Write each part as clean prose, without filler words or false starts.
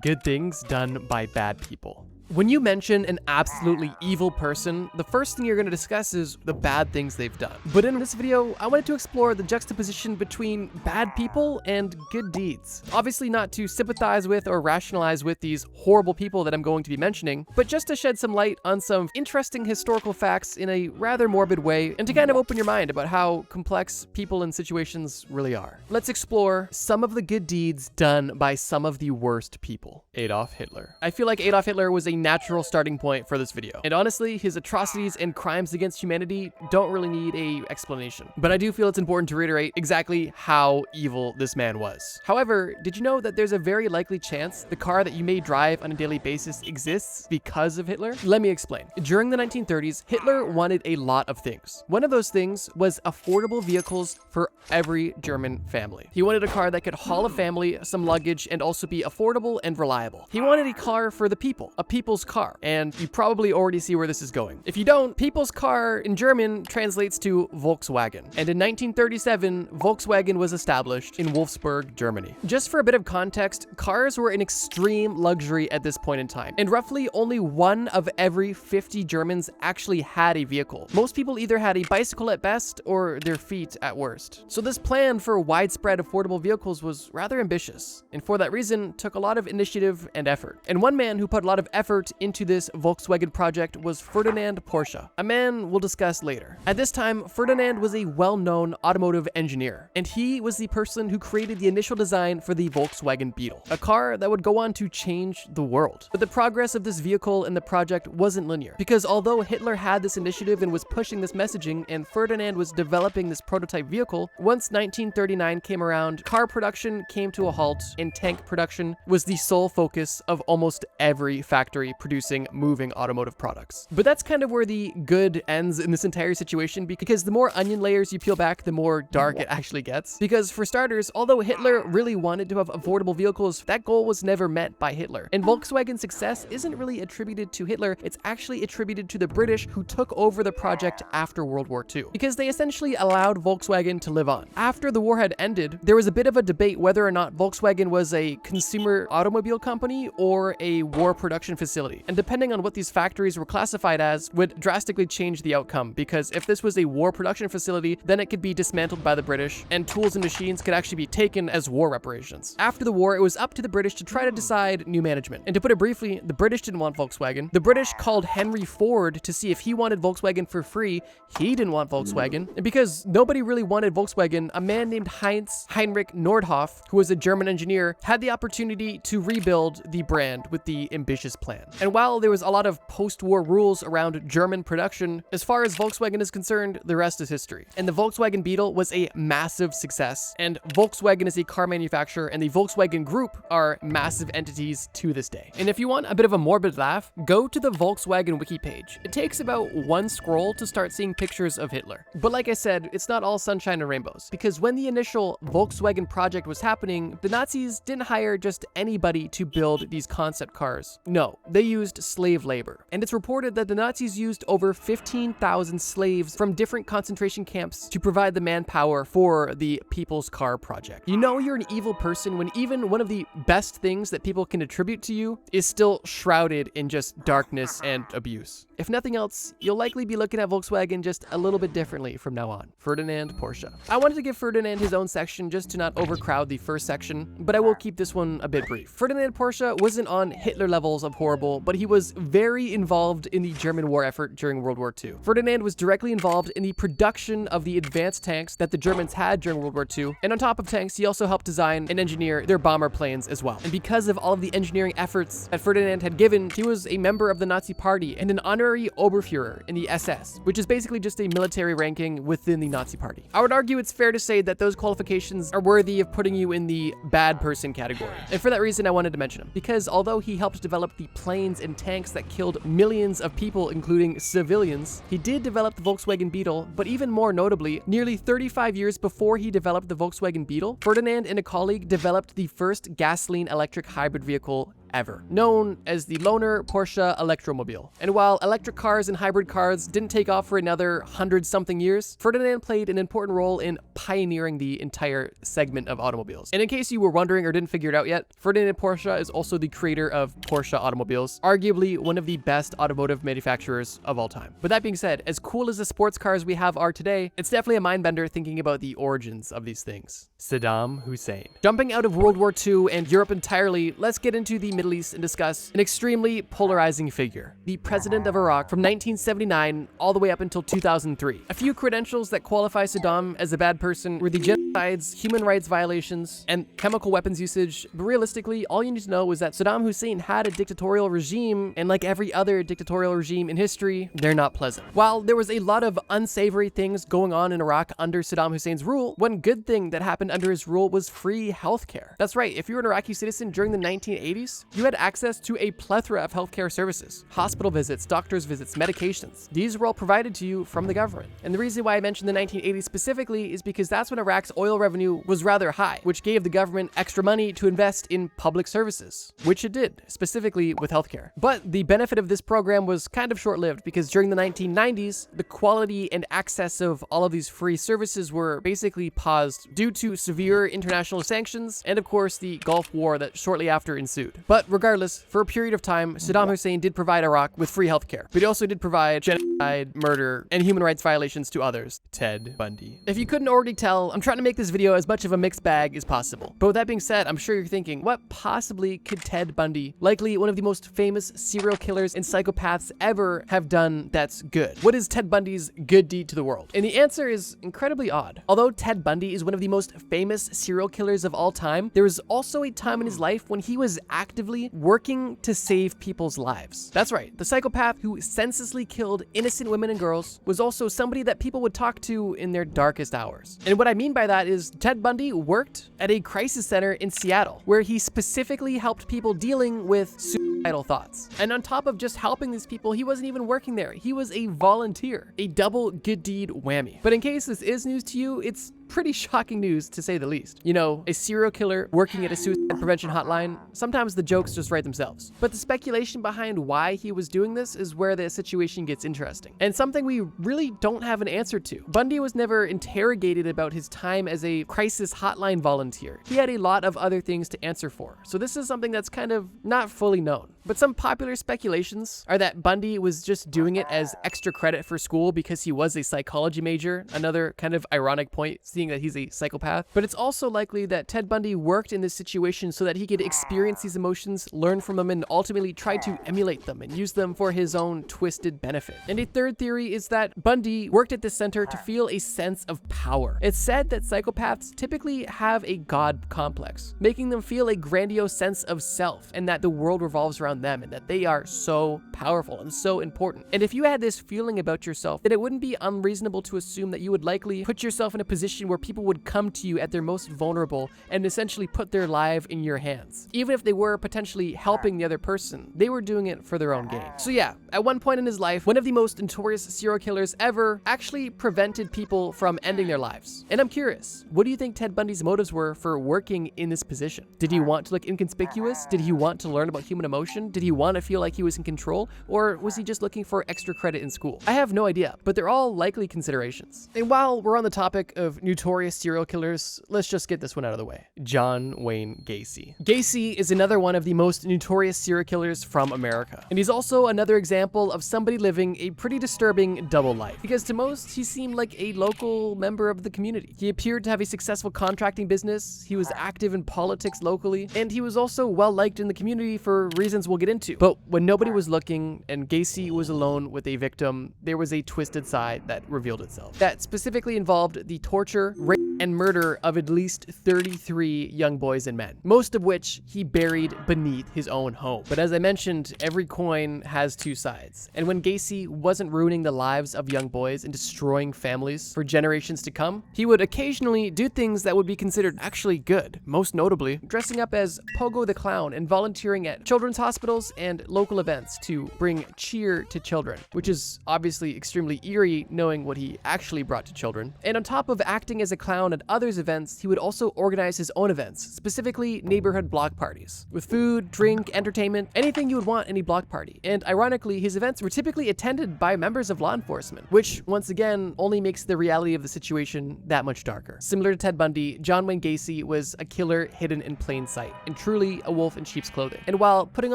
Good things done by bad people. When you mention an absolutely evil person, the first thing you're going to discuss is the bad things they've done. But in this video, I wanted to explore the juxtaposition between bad people and good deeds. Obviously not to sympathize with or rationalize with these horrible people that I'm going to be mentioning, but just to shed some light on some interesting historical facts in a rather morbid way, and to kind of open your mind about how complex people and situations really are. Let's explore some of the good deeds done by some of the worst people. Adolf Hitler. I feel like Adolf Hitler was a natural starting point for this video. And honestly, his atrocities and crimes against humanity don't really need a explanation. But I do feel it's important to reiterate exactly how evil this man was. However, did you know that there's a very likely chance the car that you may drive on a daily basis exists because of Hitler? Let me explain. During the 1930s, Hitler wanted a lot of things. One of those things was affordable vehicles for every German family. He wanted a car that could haul a family, some luggage, and also be affordable and reliable. He wanted a car for the people, a people's car, and you probably already see where this is going. If you don't, people's car in German translates to Volkswagen, and in 1937, Volkswagen was established in Wolfsburg, Germany. Just for a bit of context, cars were an extreme luxury at this point in time, and roughly only 1 of every 50 Germans actually had a vehicle. Most people either had a bicycle at best or their feet at worst. So this plan for widespread affordable vehicles was rather ambitious, and for that reason, took a lot of initiative and effort. And one man who put a lot of effort into this Volkswagen project was Ferdinand Porsche, a man we'll discuss later. At this time, Ferdinand was a well-known automotive engineer, and he was the person who created the initial design for the Volkswagen Beetle, a car that would go on to change the world. But the progress of this vehicle and the project wasn't linear, because although Hitler had this initiative and was pushing this messaging, and Ferdinand was developing this prototype vehicle, once 1939 came around, car production came to a halt, and tank production was the sole focus of almost every factory producing moving automotive products. But that's kind of where the good ends in this entire situation, because the more onion layers you peel back, the more dark it actually gets. Because for starters, although Hitler really wanted to have affordable vehicles, that goal was never met by Hitler. And Volkswagen's success isn't really attributed to Hitler, it's actually attributed to the British who took over the project after World War II, because they essentially allowed Volkswagen to live on. After the war had ended, there was a bit of a debate whether or not Volkswagen was a consumer automobile company or a war production facility. And depending on what these factories were classified as would drastically change the outcome, because if this was a war production facility, then it could be dismantled by the British, and tools and machines could actually be taken as war reparations. After the war, it was up to the British to try to decide new management. And to put it briefly, the British didn't want Volkswagen. The British called Henry Ford to see if he wanted Volkswagen for free. He didn't want Volkswagen. And because nobody really wanted Volkswagen, a man named Heinrich Nordhoff, who was a German engineer, had the opportunity to rebuild the brand with the ambitious plan. And while there was a lot of post-war rules around German production, as far as Volkswagen is concerned, the rest is history. And the Volkswagen Beetle was a massive success, and Volkswagen is a car manufacturer, and the Volkswagen Group are massive entities to this day. And if you want a bit of a morbid laugh, go to the Volkswagen wiki page. It takes about 1 scroll to start seeing pictures of Hitler. But like I said, it's not all sunshine and rainbows, because when the initial Volkswagen project was happening, the Nazis didn't hire just anybody to build these concept cars. No, they used slave labor. And it's reported that the Nazis used over 15,000 slaves from different concentration camps to provide the manpower for the People's Car project. You know you're an evil person when even one of the best things that people can attribute to you is still shrouded in just darkness and abuse. If nothing else, you'll likely be looking at Volkswagen just a little bit differently from now on. Ferdinand Porsche. I wanted to give Ferdinand his own section just to not overcrowd the first section, but I will keep this one a bit brief. Ferdinand Porsche wasn't on Hitler levels of horrible, but he was very involved in the German war effort during World War II. Ferdinand was directly involved in the production of the advanced tanks that the Germans had during World War II, and on top of tanks, he also helped design and engineer their bomber planes as well. And because of all of the engineering efforts that Ferdinand had given, he was a member of the Nazi Party and an honorary Oberfuhrer in the SS, which is basically just a military ranking within the Nazi Party. I would argue it's fair to say that those qualifications are worthy of putting you in the bad person category. And for that reason, I wanted to mention him, because although he helped develop the planes and tanks that killed millions of people, including civilians, he did develop the Volkswagen Beetle, but even more notably, nearly 35 years before he developed the Volkswagen Beetle, Ferdinand and a colleague developed the first gasoline-electric hybrid vehicle ever, known as the loner Porsche electromobile. And while electric cars and hybrid cars didn't take off for another 100-something years, Ferdinand played an important role in pioneering the entire segment of automobiles. And in case you were wondering or didn't figure it out yet, Ferdinand Porsche is also the creator of Porsche automobiles, arguably one of the best automotive manufacturers of all time. But that being said, as cool as the sports cars we have are today, it's definitely a mind-bender thinking about the origins of these things. Saddam Hussein. Jumping out of World War II and Europe entirely, let's get into the Middle East and discuss an extremely polarizing figure, the president of Iraq from 1979 all the way up until 2003. A few credentials that qualify Saddam as a bad person were the genocides, human rights violations, and chemical weapons usage. But realistically, all you need to know is that Saddam Hussein had a dictatorial regime, and like every other dictatorial regime in history, they're not pleasant. While there was a lot of unsavory things going on in Iraq under Saddam Hussein's rule, one good thing that happened under his rule was free healthcare. That's right, if you were an Iraqi citizen during the 1980s, you had access to a plethora of healthcare services, hospital visits, doctor's visits, medications. These were all provided to you from the government. And the reason why I mentioned the 1980s specifically is because that's when Iraq's oil revenue was rather high, which gave the government extra money to invest in public services, which it did, specifically with healthcare. But the benefit of this program was kind of short-lived because during the 1990s, the quality and access of all of these free services were basically paused due to severe international sanctions and of course the Gulf War that shortly after ensued. But regardless, for a period of time, Saddam Hussein did provide Iraq with free healthcare, but he also did provide genocide, murder, and human rights violations to others. Ted Bundy. If you couldn't already tell, I'm trying to make this video as much of a mixed bag as possible. But with that being said, I'm sure you're thinking, what possibly could Ted Bundy, likely one of the most famous serial killers and psychopaths ever, have done that's good? What is Ted Bundy's good deed to the world? And the answer is incredibly odd. Although Ted Bundy is one of the most famous serial killers of all time, there was also a time in his life when he was actively working to save people's lives. That's right, the psychopath who senselessly killed innocent women and girls was also somebody that people would talk to in their darkest hours. And what I mean by that is Ted Bundy worked at a crisis center in Seattle, where he specifically helped people dealing with suicidal thoughts. And on top of just helping these people, he wasn't even working there. He was a volunteer, a double good deed whammy. But in case this is news to you, it's pretty shocking news to say the least. You know, a serial killer working at a suicide prevention hotline, sometimes the jokes just write themselves. But the speculation behind why he was doing this is where the situation gets interesting, and something we really don't have an answer to. Bundy was never interrogated about his time as a crisis hotline volunteer. He had a lot of other things to answer for, so this is something that's kind of not fully known. But some popular speculations are that Bundy was just doing it as extra credit for school because he was a psychology major, another kind of ironic point, seeing that he's a psychopath. But it's also likely that Ted Bundy worked in this situation so that he could experience these emotions, learn from them, and ultimately try to emulate them and use them for his own twisted benefit. And a third theory is that Bundy worked at this center to feel a sense of power. It's said that psychopaths typically have a god complex, making them feel a grandiose sense of self and that the world revolves around them and that they are so powerful and so important. And if you had this feeling about yourself, then it wouldn't be unreasonable to assume that you would likely put yourself in a position where people would come to you at their most vulnerable and essentially put their life in your hands. Even if they were potentially helping the other person, they were doing it for their own gain. So yeah, at one point in his life, one of the most notorious serial killers ever actually prevented people from ending their lives. And I'm curious, what do you think Ted Bundy's motives were for working in this position? Did he want to look inconspicuous? Did he want to learn about human emotion? Did he want to feel like he was in control? Or was he just looking for extra credit in school? I have no idea, but they're all likely considerations. And while we're on the topic of notorious serial killers, let's just get this one out of the way. John Wayne Gacy. Gacy is another one of the most notorious serial killers from America. And he's also another example of somebody living a pretty disturbing double life. Because to most, he seemed like a local member of the community. He appeared to have a successful contracting business, he was active in politics locally, and he was also well liked in the community for reasons we'll get into. But when nobody was looking and Gacy was alone with a victim, there was a twisted side that revealed itself. That specifically involved the torture, rape, and murder of at least 33 young boys and men, most of which he buried beneath his own home. But as I mentioned, every coin has two sides. And when Gacy wasn't ruining the lives of young boys and destroying families for generations to come, he would occasionally do things that would be considered actually good, most notably dressing up as Pogo the Clown and volunteering at children's hospitals and local events to bring cheer to children, which is obviously extremely eerie knowing what he actually brought to children. And on top of acting as a clown Clown and others' events, he would also organize his own events, specifically neighborhood block parties, with food, drink, entertainment, anything you would want in a block party. And ironically, his events were typically attended by members of law enforcement, which once again only makes the reality of the situation that much darker. Similar to Ted Bundy, John Wayne Gacy was a killer hidden in plain sight, and truly a wolf in sheep's clothing. And while putting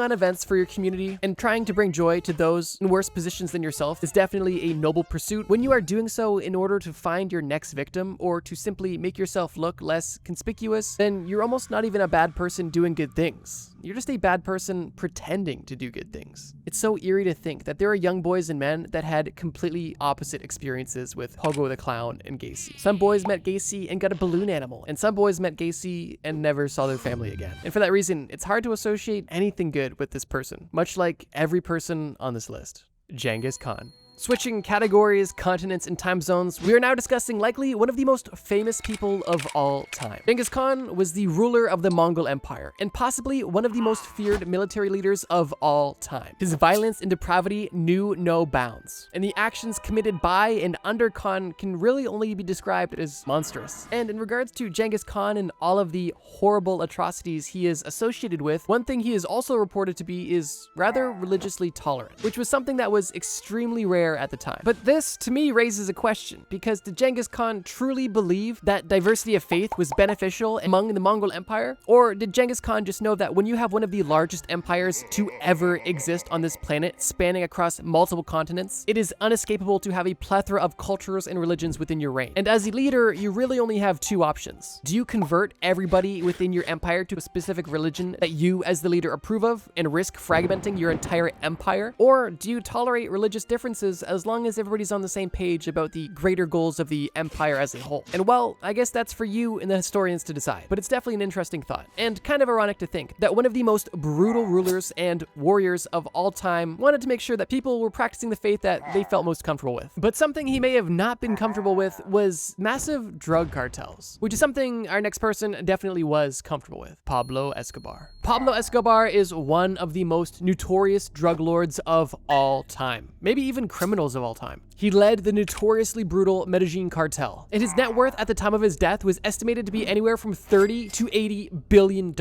on events for your community and trying to bring joy to those in worse positions than yourself is definitely a noble pursuit, when you are doing so in order to find your next victim or to simply make yourself look less conspicuous, then you're almost not even a bad person doing good things. You're just a bad person pretending to do good things. It's so eerie to think that there are young boys and men that had completely opposite experiences with Pogo the Clown and Gacy. Some boys met Gacy and got a balloon animal, and some boys met Gacy and never saw their family again. And for that reason, it's hard to associate anything good with this person, much like every person on this list. Genghis Khan. Switching categories, continents, and time zones, we are now discussing likely one of the most famous people of all time. Genghis Khan was the ruler of the Mongol Empire, and possibly one of the most feared military leaders of all time. His violence and depravity knew no bounds, and the actions committed by and under Khan can really only be described as monstrous. And in regards to Genghis Khan and all of the horrible atrocities he is associated with, one thing he is also reported to be is rather religiously tolerant, which was something that was extremely rare at the time. But this, to me, raises a question, because did Genghis Khan truly believe that diversity of faith was beneficial among the Mongol Empire? Or did Genghis Khan just know that when you have one of the largest empires to ever exist on this planet, spanning across multiple continents, it is unescapable to have a plethora of cultures and religions within your reign? And as a leader, you really only have two options. Do you convert everybody within your empire to a specific religion that you as the leader approve of and risk fragmenting your entire empire? Or do you tolerate religious differences as long as everybody's on the same page about the greater goals of the empire as a whole? And well, I guess that's for you and the historians to decide, but it's definitely an interesting thought, and kind of ironic to think that one of the most brutal rulers and warriors of all time wanted to make sure that people were practicing the faith that they felt most comfortable with. But something he may have not been comfortable with was massive drug cartels, which is something our next person definitely was comfortable with. Pablo Escobar. Pablo Escobar is one of the most notorious drug lords of all time, maybe even criminals of all time. He led the notoriously brutal Medellin cartel, and his net worth at the time of his death was estimated to be anywhere from $30 to $80 billion.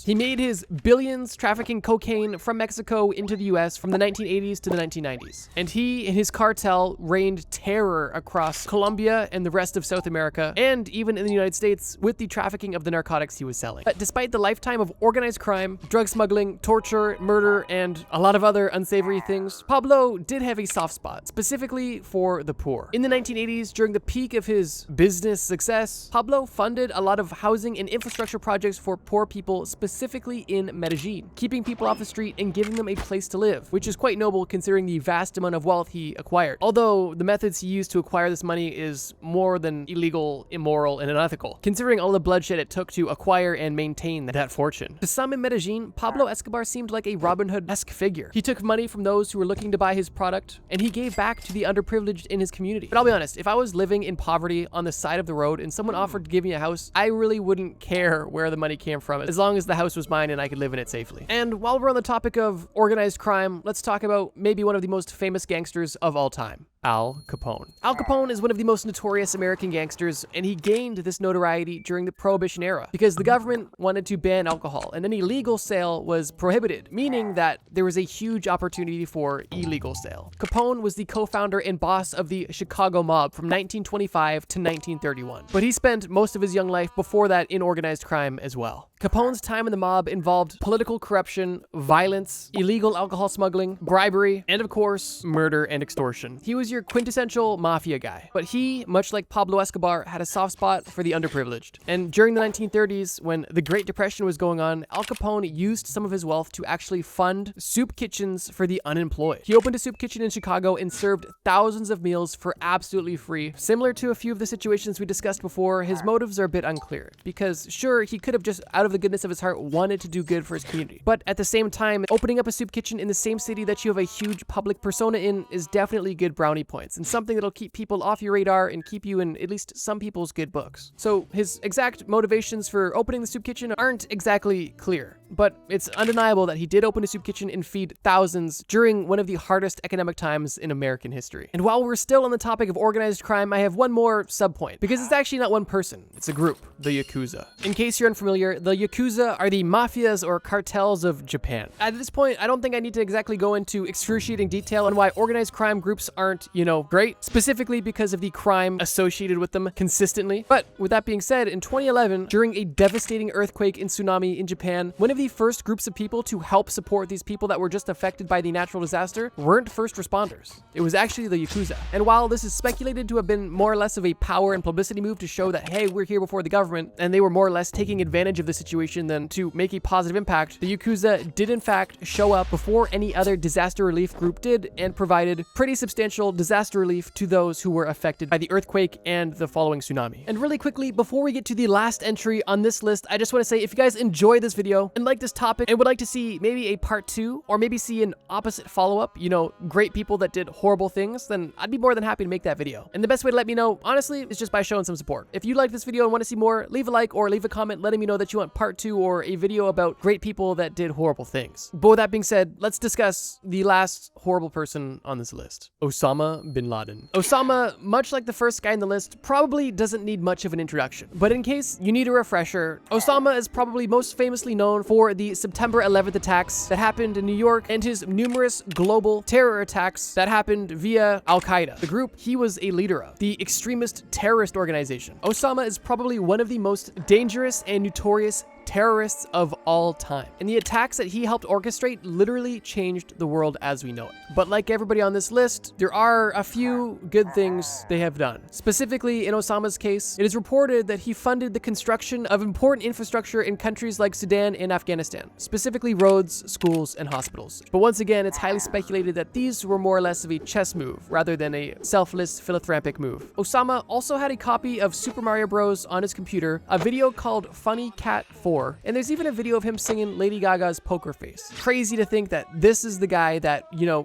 He made his billions trafficking cocaine from Mexico into the US from the 1980s to the 1990s. And he and his cartel reigned terror across Colombia and the rest of South America, and even in the United States with the trafficking of the narcotics he was selling. But despite the lifetime of organized crime, drug smuggling, torture, murder, and a lot of other unsavory things, Pablo did have a soft spot, specifically for the poor. In the 1980s, during the peak of his business success, Pablo funded a lot of housing and infrastructure projects for poor people, specifically in Medellin, keeping people off the street and giving them a place to live, which is quite noble considering the vast amount of wealth he acquired. Although the methods he used to acquire this money is more than illegal, immoral, and unethical, considering all the bloodshed it took to acquire and maintain that fortune. To some in Medellin, Pablo Escobar seemed like a Robin Hood-esque figure. He took money from those who were looking to buy his product, and he gave back to the underprivileged in his community. But I'll be honest, if I was living in poverty on the side of the road and someone offered to give me a house, I really wouldn't care where the money came from, as long as the house was mine and I could live in it safely. And while we're on the topic of organized crime, let's talk about maybe one of the most famous gangsters of all time. Al Capone. Al Capone is one of the most notorious American gangsters, and he gained this notoriety during the Prohibition era because the government wanted to ban alcohol, and any legal sale was prohibited, meaning that there was a huge opportunity for illegal sale. Capone was the co-founder and boss of the Chicago mob from 1925 to 1931, but he spent most of his young life before that in organized crime as well. Capone's time in the mob involved political corruption, violence, illegal alcohol smuggling, bribery, and of course, murder and extortion. He was your quintessential mafia guy, but he, much like Pablo Escobar, had a soft spot for the underprivileged. And during the 1930s, when the Great Depression was going on, Al Capone used some of his wealth to actually fund soup kitchens for the unemployed. He opened a soup kitchen in Chicago and served thousands of meals for absolutely free. Similar to a few of the situations we discussed before, his motives are a bit unclear, because sure, he could have just out of the goodness of his heart wanted to do good for his community. But at the same time, opening up a soup kitchen in the same city that you have a huge public persona in is definitely good brownie brownie points and something that'll keep people off your radar and keep you in at least some people's good books. So his exact motivations for opening the soup kitchen aren't exactly clear, but it's undeniable that he did open a soup kitchen and feed thousands during one of the hardest economic times in American history. And while we're still on the topic of organized crime, I have one more subpoint, because it's actually not one person, it's a group, the Yakuza. In case you're unfamiliar, the Yakuza are the mafias or cartels of Japan. At this point, I don't think I need to exactly go into excruciating detail on why organized crime groups aren't, great, specifically because of the crime associated with them consistently. But with that being said, in 2011, during a devastating earthquake and tsunami in Japan, one of the first groups of people to help support these people that were just affected by the natural disaster weren't first responders. It was actually the Yakuza. And while this is speculated to have been more or less of a power and publicity move to show that, hey, we're here before the government, and they were more or less taking advantage of the situation than to make a positive impact, the Yakuza did in fact show up before any other disaster relief group did and provided pretty substantial disaster relief to those who were affected by the earthquake and the following tsunami. And really quickly, before we get to the last entry on this list, I just want to say, if you guys enjoy this video and like this topic and would like to see maybe a part 2 or maybe see an opposite follow-up, great people that did horrible things, then I'd be more than happy to make that video. And the best way to let me know, honestly, is just by showing some support. If you like this video and want to see more, leave a like or leave a comment letting me know that you want part 2 or a video about great people that did horrible things. But with that being said, let's discuss the last horrible person on this list, Osama Bin Laden. Osama, much like the first guy in the list, probably doesn't need much of an introduction. But in case you need a refresher, Osama is probably most famously known for the September 11th attacks that happened in New York and his numerous global terror attacks that happened via Al-Qaeda, the group he was a leader of, the extremist terrorist organization. Osama is probably one of the most dangerous and notorious terrorists of all time. And the attacks that he helped orchestrate literally changed the world as we know it. But like everybody on this list, there are a few good things they have done. Specifically, in Osama's case, it is reported that he funded the construction of important infrastructure in countries like Sudan and Afghanistan, specifically roads, schools, and hospitals. But once again, it's highly speculated that these were more or less of a chess move rather than a selfless philanthropic move. Osama also had a copy of Super Mario Bros. On his computer, a video called Funny Cat 4, and there's even a video of him singing Lady Gaga's Poker Face. Crazy to think that this is the guy that,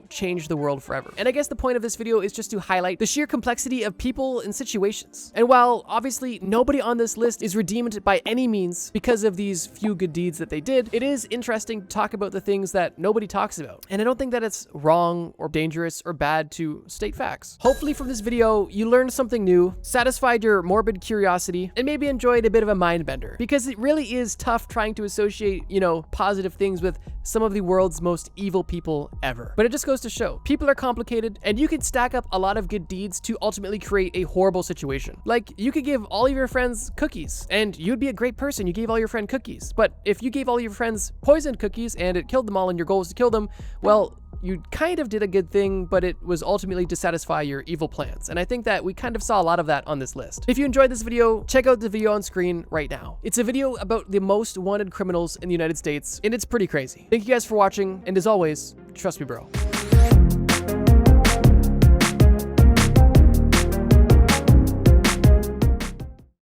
changed the world forever. And I guess the point of this video is just to highlight the sheer complexity of people and situations. And while obviously nobody on this list is redeemed by any means because of these few good deeds that they did, it is interesting to talk about the things that nobody talks about. And I don't think that it's wrong or dangerous or bad to state facts. Hopefully from this video, you learned something new, satisfied your morbid curiosity, and maybe enjoyed a bit of a mind bender, because it really is tough trying to associate, positive things with some of the world's most evil people ever. But it just goes to show, people are complicated, and you can stack up a lot of good deeds to ultimately create a horrible situation. Like, you could give all of your friends cookies, and you'd be a great person, you gave all your friends cookies. But if you gave all your friends poisoned cookies and it killed them all and your goal was to kill them, well, you kind of did a good thing, but it was ultimately to satisfy your evil plans. And I think that we kind of saw a lot of that on this list. If you enjoyed this video, check out the video on screen right now. It's a video about the most wanted criminals in the United States, and it's pretty crazy. Thank you guys for watching, and as always, trust me, bro.